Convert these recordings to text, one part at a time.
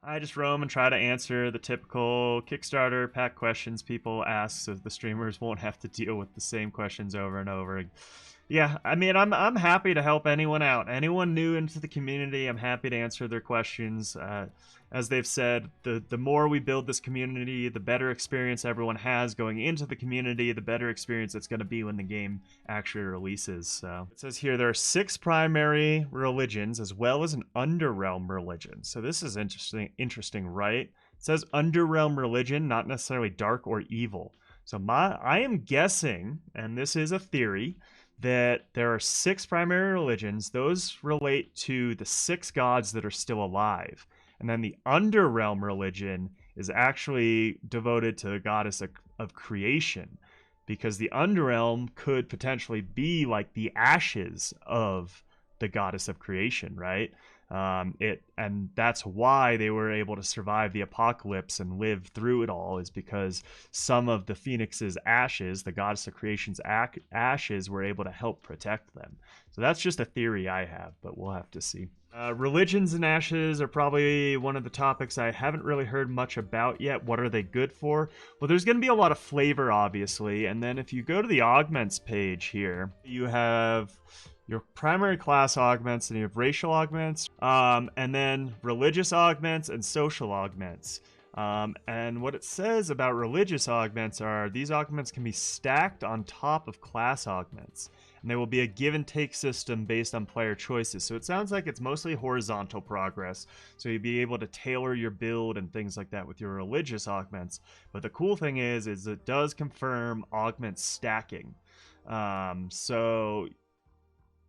I just roam and try to answer the typical Kickstarter pack questions people ask, so the streamers won't have to deal with the same questions over and over. Yeah, I mean, I'm happy to help anyone out. Anyone new into the community, I'm happy to answer their questions. As they've said, the more we build this community, the better experience everyone has going into the community, the better experience it's going to be when the game actually releases. So it says here there are 6 primary religions as well as an underrealm religion. So this is interesting, right? It says underrealm religion, not necessarily dark or evil. So I am guessing, and this is a theory, that there are 6 primary religions. Those relate to the 6 gods that are still alive. And then the underrealm religion is actually devoted to the goddess of creation, because the underrealm could potentially be like the ashes of the goddess of creation, right? And that's why they were able to survive the apocalypse and live through it all, is because some of the Phoenix's ashes, the goddess of creation's ashes, were able to help protect them. So that's just a theory I have, but we'll have to see. Religions and ashes are probably one of the topics I haven't really heard much about yet. What are they good for? Well, there's going to be a lot of flavor, obviously, and then if you go to the augments page here, you have your primary class augments, and you have racial augments, and then religious augments and social augments. And what it says about religious augments are these augments can be stacked on top of class augments, and they will be a give and take system based on player choices. So it sounds like it's mostly horizontal progress, so you'll be able to tailor your build and things like that with your religious augments. But the cool thing is it does confirm augment stacking. So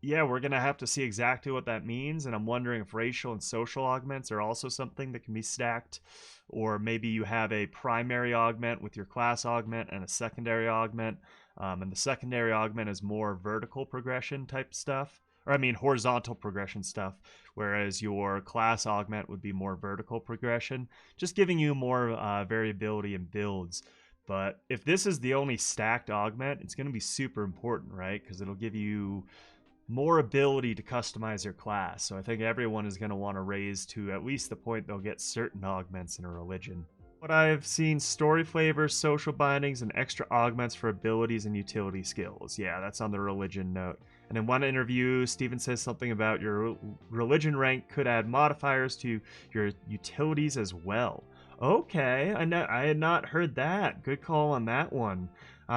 yeah, we're going to have to see exactly what that means, and I'm wondering if racial and social augments are also something that can be stacked, or maybe you have a primary augment with your class augment and a secondary augment, and the secondary augment is more vertical progression type stuff, or I mean horizontal progression stuff, whereas your class augment would be more vertical progression, just giving you more variability in builds. But if this is the only stacked augment, it's going to be super important, right? Because it'll give you more ability to customize your class. So I think everyone is going to want to raise to at least the point they'll get certain augments in a religion. What I've seen: story flavors, social bindings, and extra augments for abilities and utility skills. Yeah, that's on the religion note. And in one interview, Steven says something about your religion rank could add modifiers to your utilities as well. Okay, I had not heard that. Good call on that one.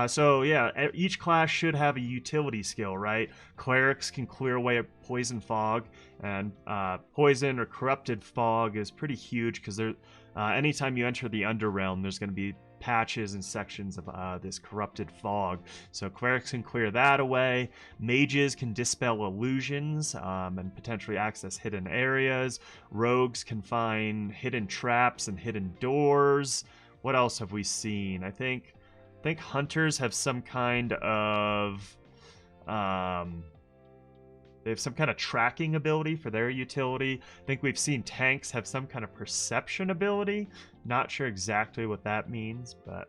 So yeah, each class should have a utility skill, right? Clerics can clear away a poison fog, and poison or corrupted fog is pretty huge because anytime you enter the Underrealm, there's going to be patches and sections of this corrupted fog. So clerics can clear that away. Mages can dispel illusions and potentially access hidden areas. Rogues can find hidden traps and hidden doors. What else have we seen? I think hunters have some kind of they have some kind of tracking ability for their utility. I think we've seen tanks have some kind of perception ability. Not sure exactly what that means, but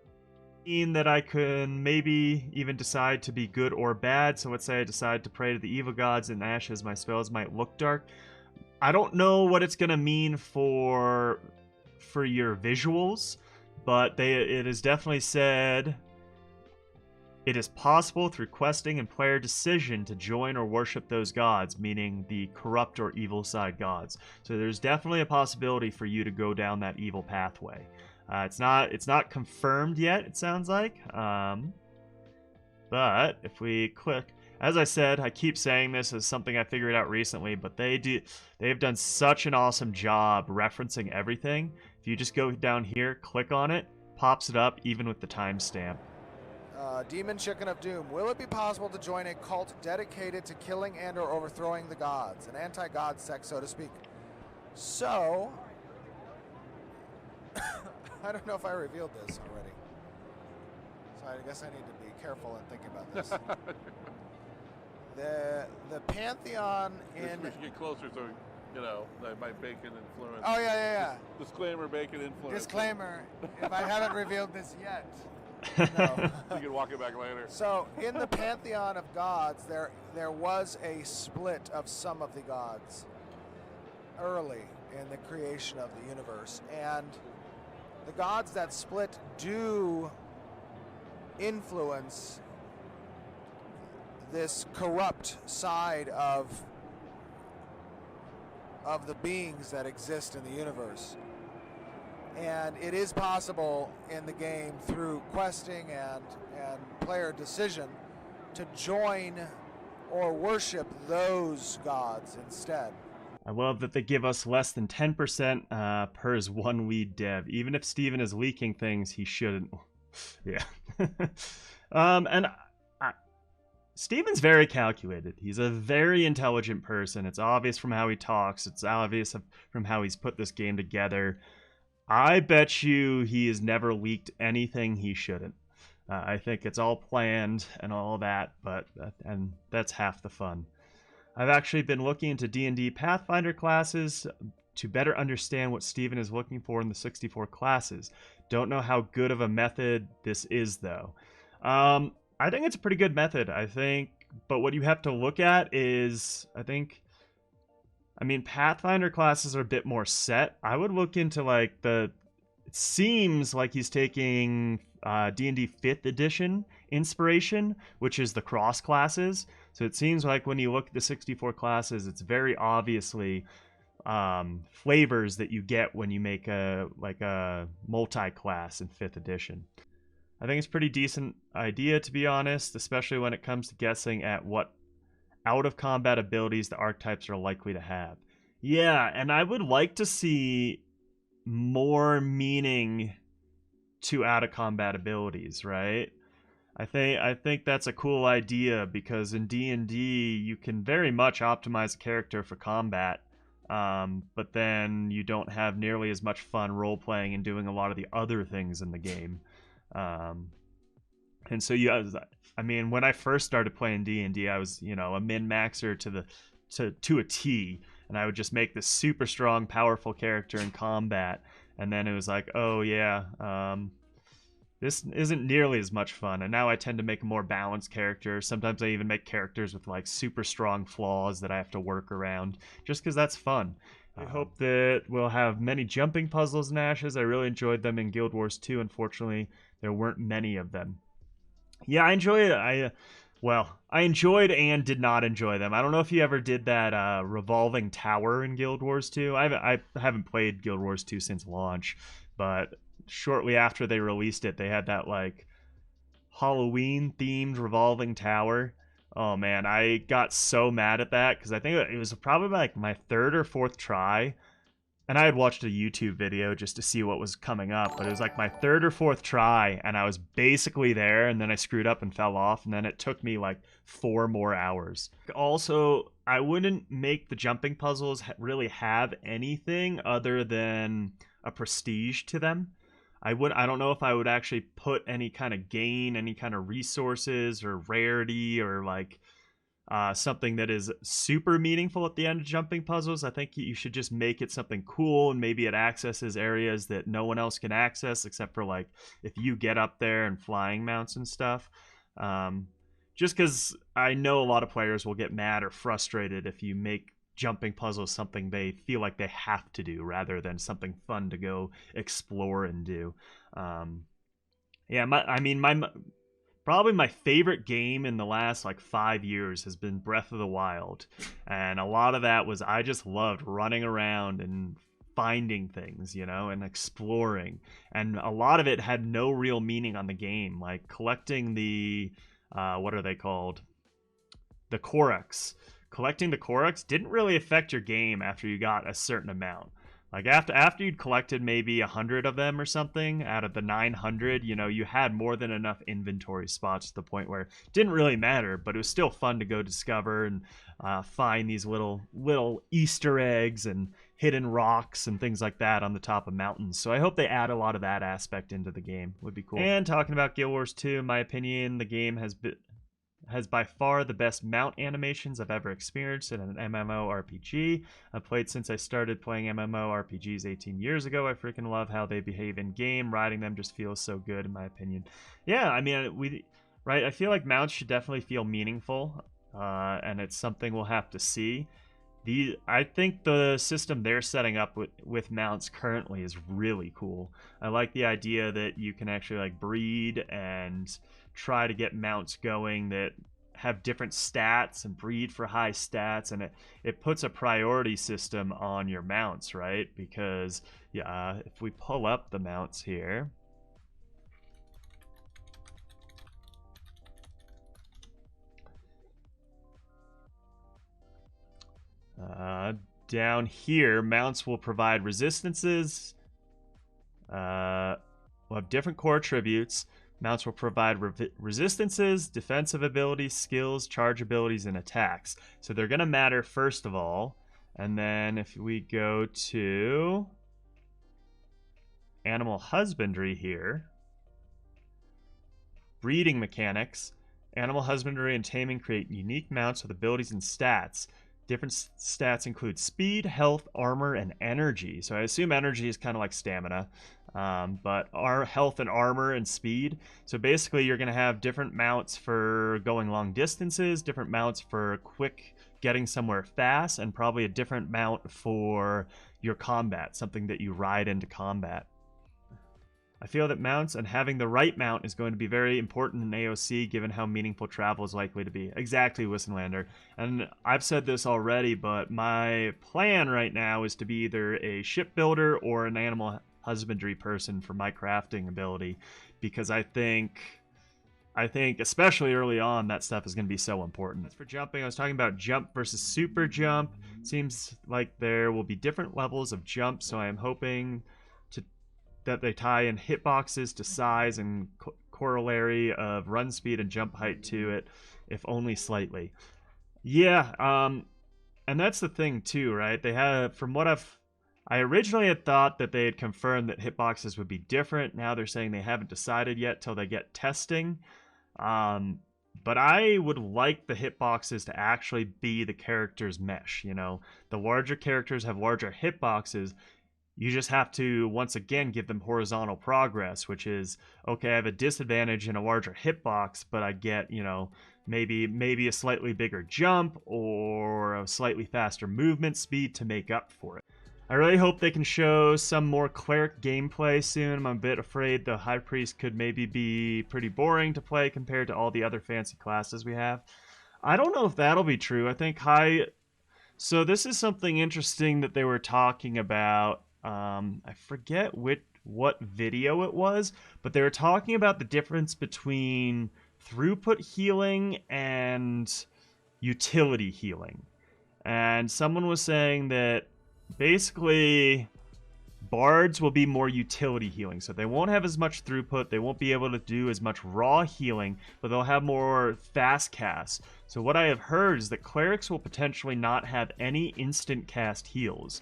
mean that I can maybe even decide to be good or bad. So let's say I decide to pray to the evil gods in ashes, my spells might look dark. I don't know what it's gonna mean for your visuals, but it is definitely said it is possible through questing and player decision to join or worship those gods, meaning the corrupt or evil side gods. So there's definitely a possibility for you to go down that evil pathway. It's not confirmed yet, it sounds like. But if we click, as I said, I keep saying this as something I figured out recently, but they've done such an awesome job referencing everything. If you just go down here, click on it, pops it up even with the timestamp. Demon Chicken of Doom. Will it be possible to join a cult dedicated to killing and or overthrowing the gods? An anti-god sect, so to speak. So, I don't know if I revealed this already. So I guess I need to be careful in thinking about this. The pantheon in... We should get closer so, you know, my bacon influence. Oh, yeah. Disclaimer, bacon influence. Disclaimer, if I haven't revealed this yet. No. You can walk it back later. So, in the pantheon of gods, there was a split of some of the gods early, in the creation of the universe. And the gods that split do influence this corrupt side of the beings that exist in the universe. And it is possible in the game through questing and player decision to join or worship those gods instead. I love that they give us less than 10% per his one lead dev. Even if Steven is leaking things, he shouldn't. Yeah. Steven's very calculated. He's a very intelligent person. It's obvious from how he talks. It's obvious from how he's put this game together. I bet you he has never leaked anything he shouldn't. I think it's all planned and all that, and that's half the fun. I've actually been looking into D&D Pathfinder classes to better understand what Steven is looking for in the 64 classes. Don't know how good of a method this is, though. I think it's a pretty good method, but what you have to look at is, Pathfinder classes are a bit more set. I would look into, it seems like he's taking D&D 5th edition inspiration, which is the cross classes. So it seems like when you look at the 64 classes, it's very obviously flavors that you get when you make a multi-class in 5th edition. I think it's a pretty decent idea, to be honest, especially when it comes to guessing at what out-of-combat abilities the archetypes are likely to have. Yeah, and I would like to see more meaning to out-of-combat abilities, right? I think that's a cool idea, because in D&D you can very much optimize a character for combat, but then you don't have nearly as much fun role-playing and doing a lot of the other things in the game. And so when I first started playing D&D, I was, a min-maxer to a T, and I would just make this super strong, powerful character in combat, and then it was like, oh yeah, this isn't nearly as much fun. And now I tend to make a more balanced character. Sometimes I even make characters with super strong flaws that I have to work around, just because that's fun. I hope that we'll have many jumping puzzles in Ashes. I really enjoyed them in Guild Wars 2. Unfortunately, there weren't many of them. Yeah, I enjoyed it. I enjoyed and did not enjoy them. I don't know if you ever did that revolving tower in Guild Wars 2. I haven't played Guild Wars 2 since launch, but shortly after they released it, they had that Halloween-themed revolving tower. Oh man, I got so mad at that because I think it was probably my third or fourth try, and I had watched a YouTube video just to see what was coming up, but it was my third or fourth try, and I was basically there, and then I screwed up and fell off, and then it took me 4 more hours. Also, I wouldn't make the jumping puzzles really have anything other than a prestige to them. I don't know if I would actually put any kind of gain, any kind of resources or rarity or something that is super meaningful at the end of jumping puzzles. I think you should just make it something cool, and maybe it accesses areas that no one else can access except for if you get up there and flying mounts and stuff. Just because I know a lot of players will get mad or frustrated if you make jumping puzzles something they feel like they have to do rather than something fun to go explore and do. Probably my favorite game in the last 5 years has been Breath of the Wild, and a lot of that was I just loved running around and finding things, and exploring, and a lot of it had no real meaning on the game, like collecting the what are they called, the Korax. Collecting the Korax didn't really affect your game after you got a certain amount. After you'd collected maybe 100 of them or something out of the 900, you had more than enough inventory spots to the point where it didn't really matter, but it was still fun to go discover and find these little Easter eggs and hidden rocks and things like that on the top of mountains. So I hope they add a lot of that aspect into the game. Would be cool. And talking about Guild Wars 2, in my opinion, the game has by far the best mount animations I've ever experienced in an MMORPG. I've played since I started playing MMORPGs 18 years ago. I freaking love how they behave in game. Riding them just feels so good, in my opinion. Yeah, I feel like mounts should definitely feel meaningful, and it's something we'll have to see. I think the system they're setting up with mounts currently is really cool. I like the idea that you can actually like breed and try to get mounts going that have different stats and breed for high stats, and it puts a priority system on your mounts, right? Because yeah, if we pull up the mounts here, down here, mounts will provide resistances. Will have different core attributes. Mounts will provide resistances, defensive abilities, skills, charge abilities, and attacks. So they're going to matter first of all. And then if we go to animal husbandry here, breeding mechanics, animal husbandry and taming create unique mounts with abilities and stats. Different stats include speed, health, armor, and energy. So I assume energy is kind of like stamina, but our health and armor and speed. So basically you're going to have different mounts for going long distances, different mounts for quick getting somewhere fast, and probably a different mount for your combat, something that you ride into combat. I feel that mounts and having the right mount is going to be very important in AoC given how meaningful travel is likely to be. Exactly, Wissenlander. And I've said this already, but my plan right now is to be either a shipbuilder or an animal husbandry person for my crafting ability, because I think especially early on that stuff is going to be so important. As for jumping, I was talking about jump versus super jump. Seems like there will be different levels of jump, so I am hoping that they tie in hitboxes to size and corollary of run speed and jump height to it, if only slightly. Yeah, and that's the thing too, right? They have, from what I originally had thought that they had confirmed that hitboxes would be different. Now they're saying they haven't decided yet till they get testing. But I would like the hitboxes to actually be the character's mesh, you know? The larger characters have larger hitboxes. You just have to, once again, give them horizontal progress, which is, okay, I have a disadvantage in a larger hitbox, but I get, you know, maybe a slightly bigger jump or a slightly faster movement speed to make up for it. I really hope they can show some more cleric gameplay soon. I'm a bit afraid the High Priest could maybe be pretty boring to play compared to all the other fancy classes we have. I don't know if that'll be true. I think So this is something interesting that they were talking about. I forget what video it was, but they were talking about the difference between throughput healing and utility healing. And someone was saying that basically bards will be more utility healing, so they won't have as much throughput, they won't be able to do as much raw healing, but they'll have more fast casts. So what I have heard is that clerics will potentially not have any instant cast heals.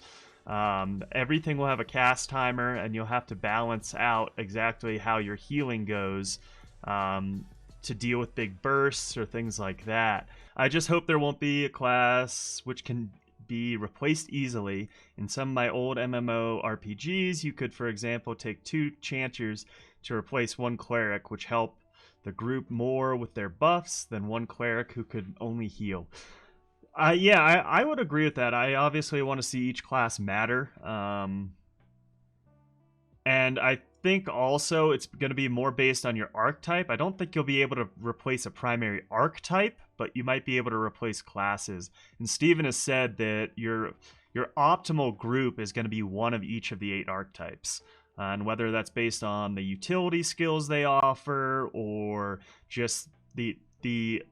Everything will have a cast timer, and you'll have to balance out exactly how your healing goes to deal with big bursts or things like that. I just hope there won't be a class which can be replaced easily. In some of my old MMO RPGs, you could, for example, take 2 Chanters to replace 1 Cleric, which help the group more with their buffs than 1 Cleric who could only heal. Yeah, I would agree with that. I obviously want to see each class matter. And I think also it's going to be more based on your archetype. I don't think you'll be able to replace a primary archetype, but you might be able to replace classes. And Steven has said that your optimal group is going to be one of each of the 8 archetypes. And whether that's based on the utility skills they offer or just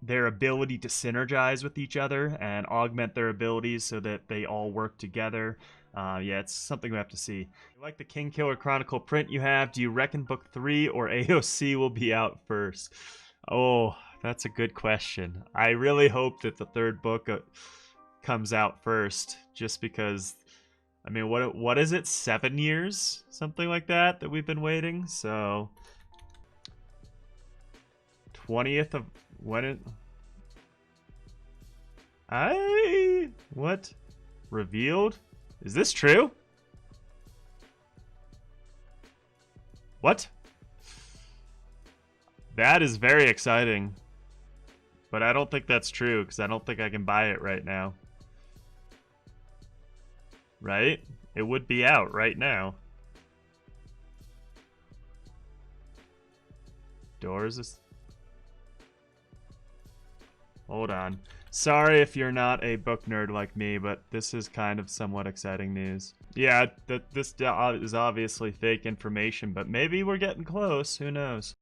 their ability to synergize with each other and augment their abilities so that they all work together. Yeah, it's something we have to see. Like the Kingkiller Chronicle print you have, do you reckon book 3 or AoC will be out first? Oh, that's a good question. I really hope that the 3rd book comes out first, just because, I mean, what is it, 7 years? Something like that we've been waiting, so 20th of when what? Revealed? Is this true? What? That is very exciting. But I don't think that's true, because I don't think I can buy it right now. right? It would be out right now. Doors is... Hold on. Sorry if you're not a book nerd like me, but this is kind of somewhat exciting news. Yeah, this is obviously fake information, but maybe we're getting close. Who knows?